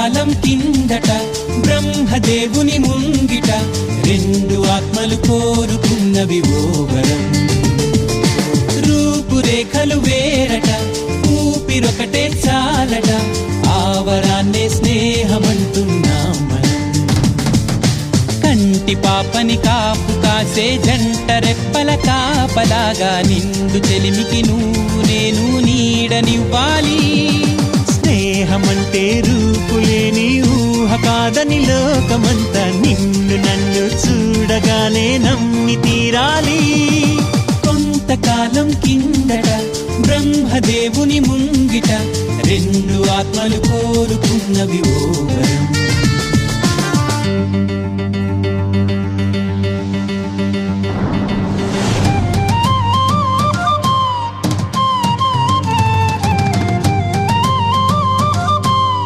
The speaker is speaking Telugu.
కొంతకాలం కిందట బ్రహ్మదేవుని ముంగిట రెండు ఆత్మలు కోరుకున్నవి ఓ వరం. రూపురేఖలు వేరట, ఊపిరొకటే చాలట, ఆ వరాన్నే స్నేహమంటున్నాం మనం. కంటి పాపని కాపు కాసే జంట రెప్పల కాపలాగా నిండు చెలిమికి నువ్వు నేను నీడనివ్వాలి. స్నేహమంటే రూపులేని ఊహ కాదని లోకమంతా నిన్ను నన్ను చూడగానే నమ్మి తీరాలి. కొంతకాలం కిందట బ్రహ్మదేవుని ముంగిట రెండు ఆత్మలు కోరుకున్నవి ఓ వరం.